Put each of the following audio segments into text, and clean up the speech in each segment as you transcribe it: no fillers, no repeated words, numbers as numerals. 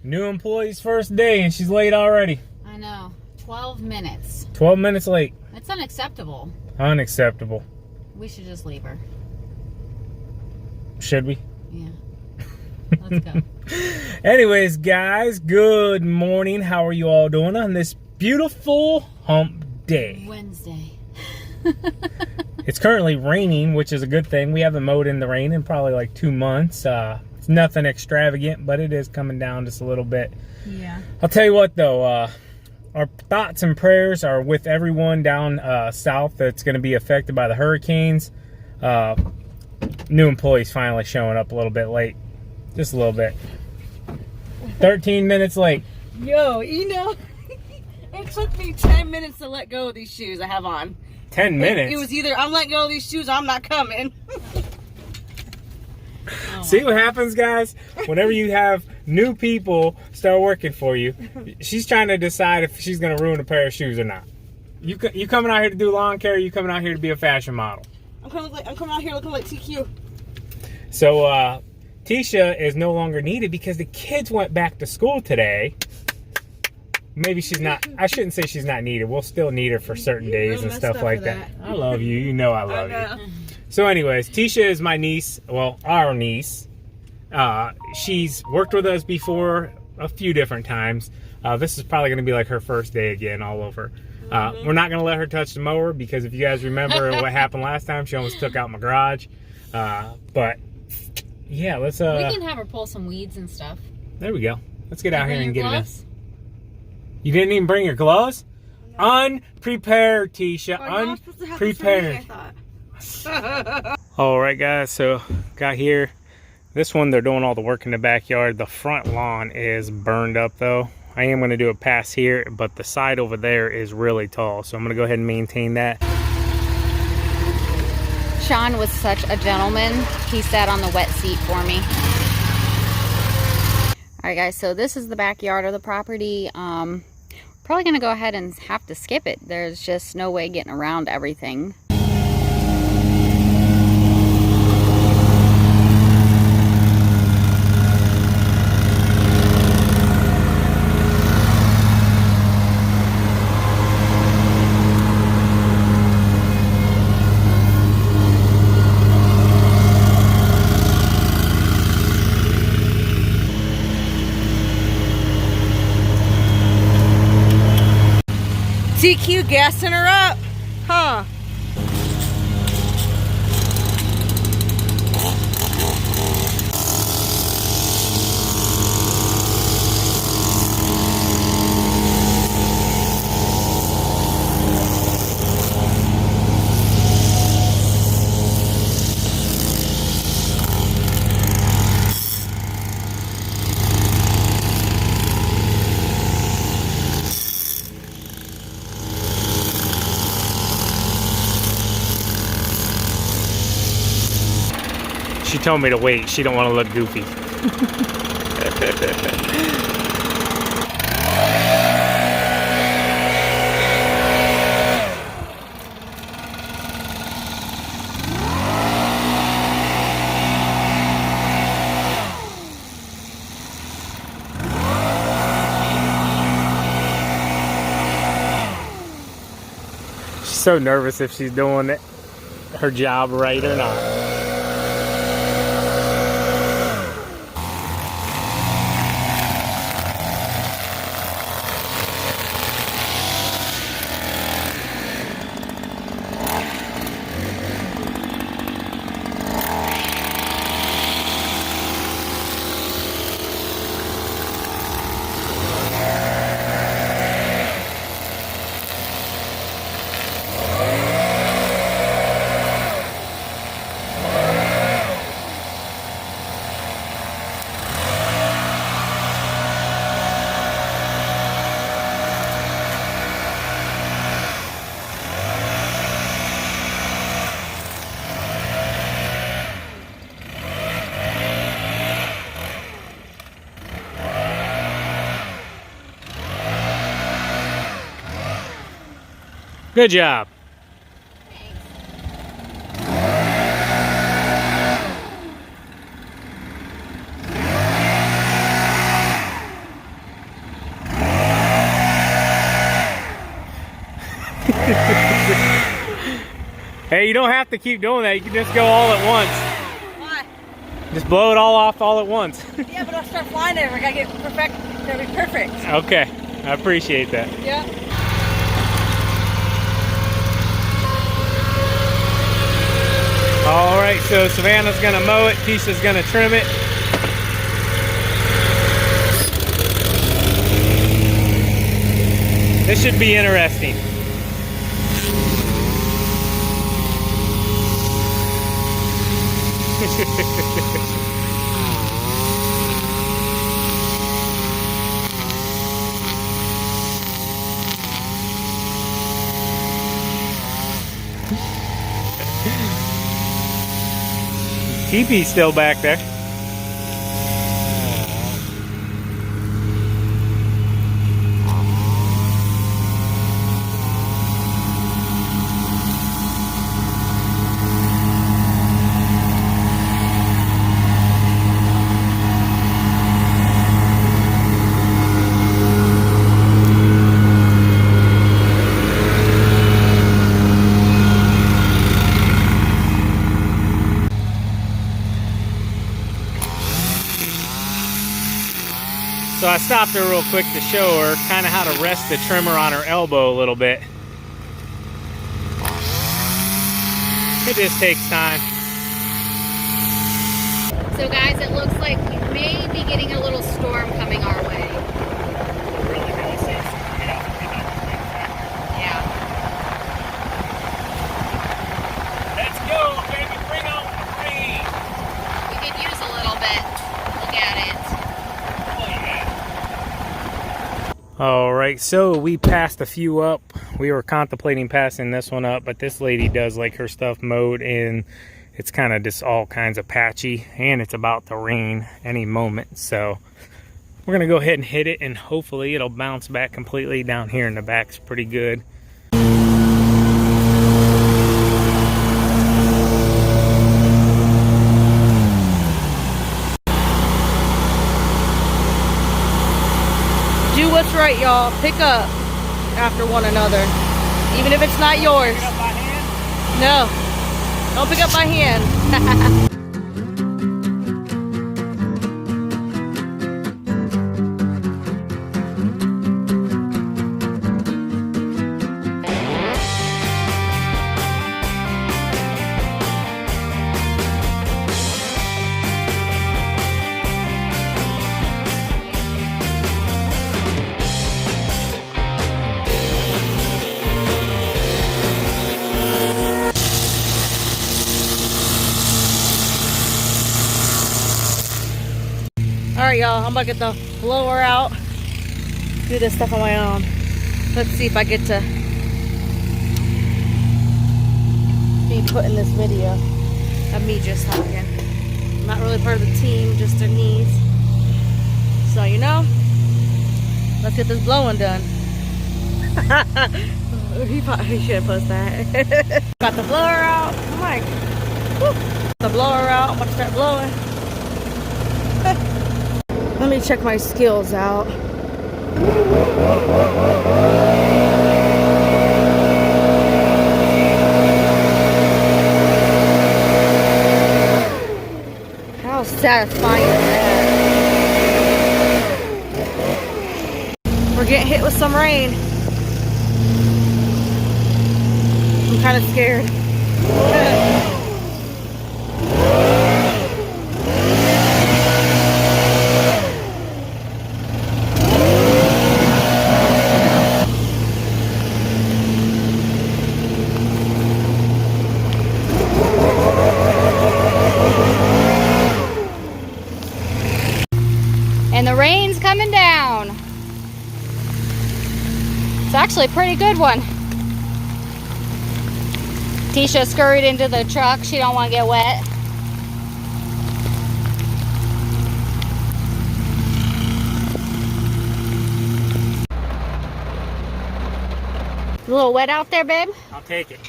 New employee's first day and she's late already. I know. 12 minutes. 12 minutes late. That's unacceptable. Unacceptable. We should just leave her. Should we? Yeah. Let's go. Anyways, guys, good morning. How are you all doing on this beautiful hump day? Wednesday. It's currently raining, which is a good thing. We haven't mowed in the rain in probably like 2 months. It's nothing extravagant, but it is coming down just a little bit. Yeah. I'll tell you what, though. Our thoughts and prayers are with everyone down south that's going to be affected by the hurricanes. New employees finally showing up a little bit late. Just a little bit. 13 minutes late. Yo, you know, it took me 10 minutes to let go of these shoes I have on. 10 minutes? It was either I'm letting go of these shoes or I'm not coming. See what happens, guys? Whenever you have new people start working for you, she's trying to decide if she's going to ruin a pair of shoes or not. You coming out here to do lawn care, or you coming out here to be a fashion model? I'm coming out here looking like TQ. So, Tisha is no longer needed because the kids went back to school today. Maybe she's not, I shouldn't say she's not needed. We'll still need her for certain days and stuff like that. I love you. You know I love you. So anyways, Tisha is my niece. Well, our niece. She's worked with us before a few different times. This is probably going to be like her first day again all over. We're not going to let her touch the mower because if you guys remember what happened last time, she almost took out my garage. But yeah, let's... we can have her pull some weeds and stuff. There we go. Let's get out here and get it gloves? in. You didn't even bring your gloves? No. Unprepared, Tisha. Unprepared. Alright, guys. So, got here. This one, they're doing all the work in the backyard. The front lawn is burned up, though. I am going to do a pass here, but the side over there is really tall. So, I'm going to go ahead and maintain that. Sean was such a gentleman. He sat on the wet seat for me. Alright guys, so this is the backyard of the property. Probably going to go ahead and have to skip it. There's just no way getting around everything. TQ gassing her up, huh? She told me to wait. She don't want to look goofy. She's so nervous if she's doing her job right or not. Good job. Hey, you don't have to keep doing that. You can just go all at once. Why? Just blow it all off all at once. Yeah, but I'll start flying it. I gotta get perfect. Gotta be perfect. Okay, I appreciate that. Yeah. All right, so Savannah's gonna mow it. Tisha's gonna trim it. This should be interesting. TP's still back there. So I stopped her real quick to show her kind of how to rest the trimmer on her elbow a little bit. It just takes time. So guys, it looks like we may be getting a little storm coming our way. Yeah. Let's go, baby, bring on the rain. We could use a little bit. Look at it. All right, so we passed a few up. We were contemplating passing this one up, but this lady does like her stuff mowed and it's kind of just all kinds of patchy and it's about to rain any moment. So we're gonna go ahead and hit it and hopefully it'll bounce back completely. Down here in the back's pretty good. Do what's right, y'all. Pick up after one another, even if it's not yours. Pick up by hand? No, don't pick up by hand. Alright, y'all, I'm about to get the blower out. Do this stuff on my own. Let's see if I get to be put in this video of me just talking. I'm not really part of the team, just Denise. So, you know, let's get this blowing done. He should have posted that. Got the blower out. I'm like, whew. The blower out. I'm about to start blowing. Let me check my skills out. How satisfying is that? We're getting hit with some rain. I'm kind of scared. And the rain's coming down. It's actually a pretty good one. Tisha scurried into the truck. She don't want to get wet. A little wet out there, babe? I'll take it.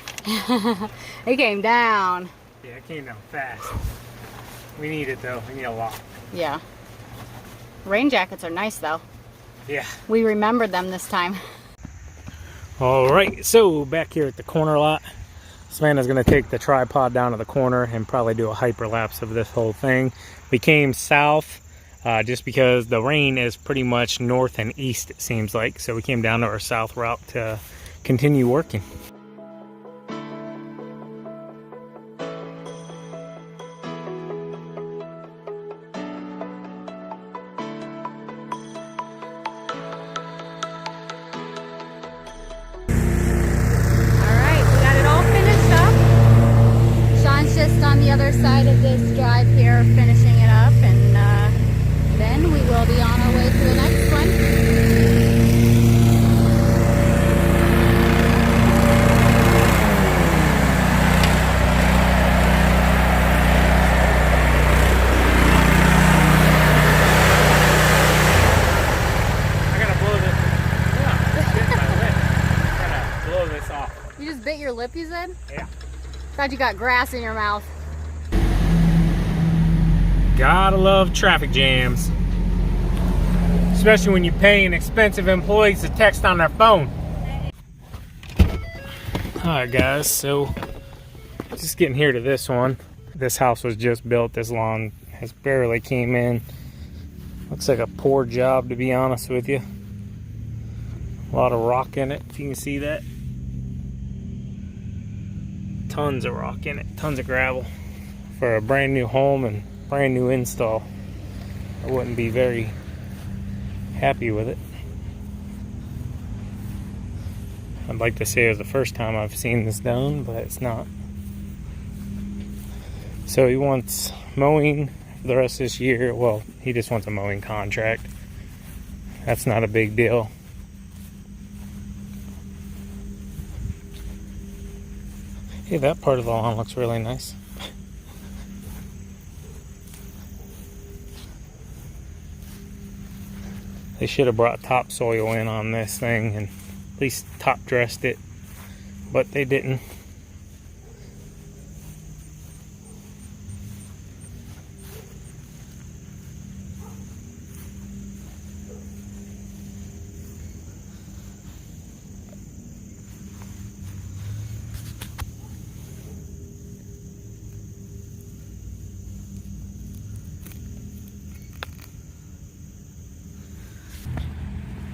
It came down. Yeah, it came down fast. We need it though. We need a lot. Yeah. Rain jackets are nice though. Yeah. We remembered them this time. All right, so back here at the corner lot, Savannah's gonna take the tripod down to the corner and probably do a hyperlapse of this whole thing. We came south just because the rain is pretty much north and east, it seems like. So we came down to our south route to continue working. Just on the other side of this drive here, finishing it up, and then we will be on our way to the next one. I gotta blow this. Yeah, bit my lip. I gotta blow this off. You just bit your lip, you said? Yeah. Thought you got grass in your mouth. Gotta love traffic jams. Especially when you pay an expensive employees to text on their phone. Alright guys, so just getting here to this one. This house was just built. This lawn has barely came in. Looks like a poor job, to be honest with you. A lot of rock in it, if you can see that. Tons of rock in it, tons of gravel. For a brand new home and brand new install, I wouldn't be very happy with it. I'd like to say it was the first time I've seen this done, but it's not. So he wants mowing for the rest of this year. Well, he just wants a mowing contract. That's not a big deal. Hey, that part of the lawn looks really nice. They should have brought topsoil in on this thing and at least top dressed it, but they didn't.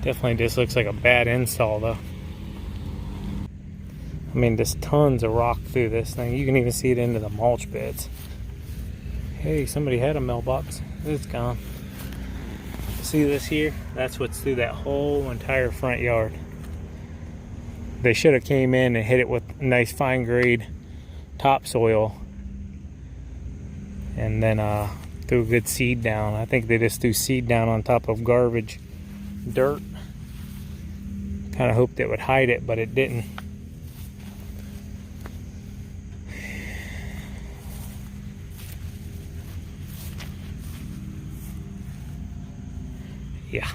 Definitely just looks like a bad install though. I mean, there's tons of rock through this thing. You can even see it into the mulch beds. Hey, somebody had a mailbox. It's gone. See this here? That's what's through that whole entire front yard. They should have came in and hit it with nice fine grade topsoil and then threw a good seed down. I think they just threw seed down on top of garbage dirt. Kind of hoped it would hide it, but it didn't. Yeah.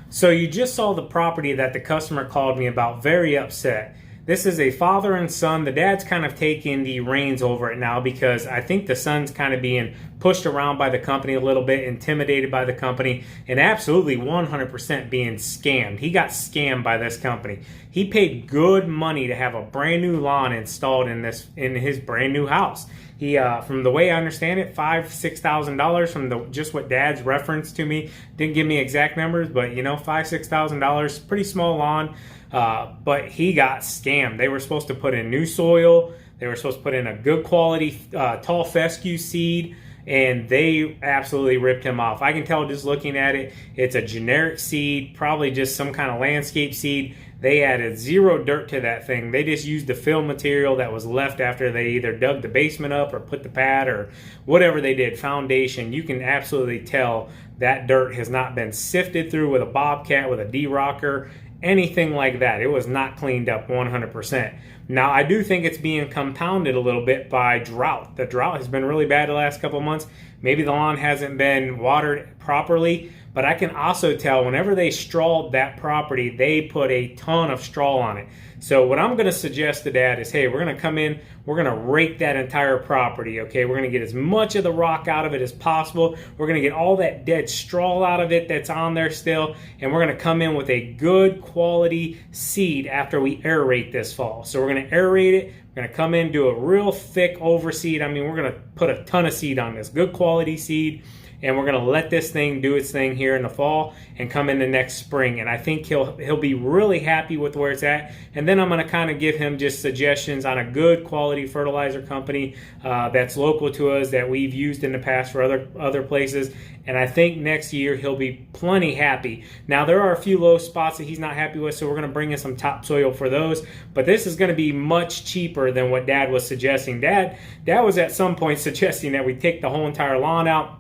So you just saw the property that the customer called me about, very upset. This is a father and son. The dad's kind of taking the reins over it now because I think the son's kind of being pushed around by the company a little bit, intimidated by the company, and absolutely 100% being scammed. He got scammed by this company. He paid good money to have a brand new lawn installed in his brand new house. He, from the way I understand it, $5,000-$6,000 from just what Dad's referenced to me. Didn't give me exact numbers, but you know, $5,000-$6,000, pretty small lawn. But he got scammed. They were supposed to put in new soil. They were supposed to put in a good quality tall fescue seed, and they absolutely ripped him off. I can tell just looking at it, it's a generic seed, probably just some kind of landscape seed. They added zero dirt to that thing. They just used the fill material that was left after they either dug the basement up or put the pad or whatever they did, foundation. You can absolutely tell that dirt has not been sifted through with a bobcat, with a D-rocker, anything like that. It was not cleaned up 100%. Now, I do think it's being compounded a little bit by drought. The drought has been really bad the last couple of months. Maybe the lawn hasn't been watered properly, but I can also tell whenever they strawed that property, they put a ton of straw on it. So what I'm going to suggest to Dad is, hey, we're going to come in, we're going to rake that entire property, okay? We're going to get as much of the rock out of it as possible. We're going to get all that dead straw out of it that's on there still, and we're going to come in with a good quality seed after we aerate this fall. So we're going to aerate it. We're going to come in, do a real thick overseed. I mean, we're going to put a ton of seed on this, good quality seed. And we're going to let this thing do its thing here in the fall and come in the next spring. And I think he'll be really happy with where it's at. And then I'm going to kind of give him just suggestions on a good quality fertilizer company that's local to us that we've used in the past for other places. And I think next year he'll be plenty happy. Now, there are a few low spots that he's not happy with, so we're going to bring in some topsoil for those. But this is going to be much cheaper than what Dad was suggesting. Dad was at some point suggesting that we take the whole entire lawn out,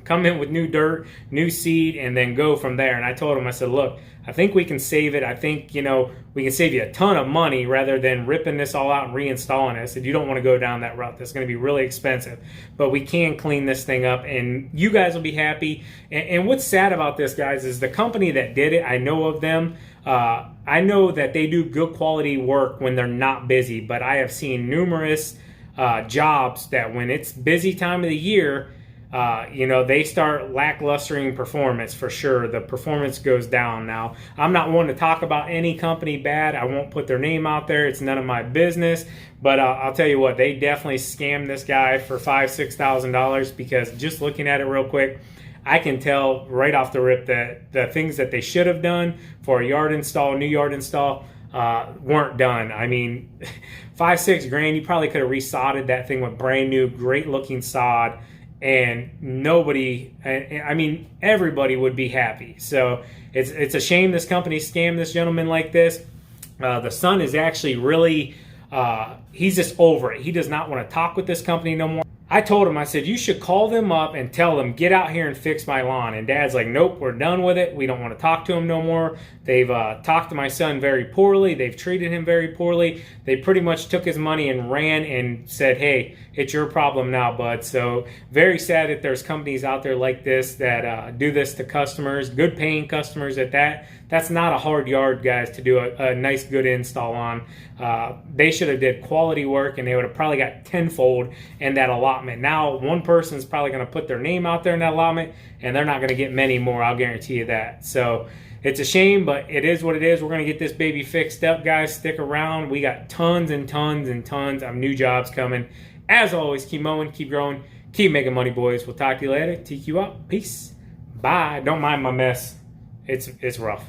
come in with new dirt, new seed, and then go from there. And I told him, I said, look, I think we can save it. I think, we can save you a ton of money rather than ripping this all out and reinstalling it. I said, you don't want to go down that route. That's going to be really expensive. But we can clean this thing up, and you guys will be happy. And what's sad about this, guys, is the company that did it, I know of them. I know that they do good quality work when they're not busy, but I have seen numerous jobs that when it's busy time of the year, they start lacklustering performance for sure. The performance goes down. Now, I'm not one to talk about any company bad. I won't put their name out there. It's none of my business. But I'll tell you what, they definitely scammed this guy for $5,000-$6,000 because just looking at it real quick, I can tell right off the rip that the things that they should have done for a new yard install, weren't done. I mean, $5-6 grand, you probably could have resodded that thing with brand new, great looking sod. And everybody would be happy. So it's a shame this company scammed this gentleman like this. The son is actually really, he's just over it. He does not want to talk with this company no more. I told him, I said, you should call them up and tell them, get out here and fix my lawn. And Dad's like, nope, we're done with it. We don't want to talk to him no more. They've talked to my son very poorly. They've treated him very poorly. They pretty much took his money and ran and said, hey, it's your problem now, bud. So very sad that there's companies out there like this that do this to customers, good paying customers at that. That's not a hard yard, guys, to do a nice, good install on. They should have did quality work, and they would have probably got tenfold in that allotment. Now, one person's probably going to put their name out there in that allotment, and they're not going to get many more, I'll guarantee you that. So it's a shame, but it is what it is. We're going to get this baby fixed up, guys. Stick around. We got tons and tons and tons of new jobs coming. As always, keep mowing, keep growing, keep making money, boys. We'll talk to you later. TQ out. Peace. Bye. Don't mind my mess. It's rough.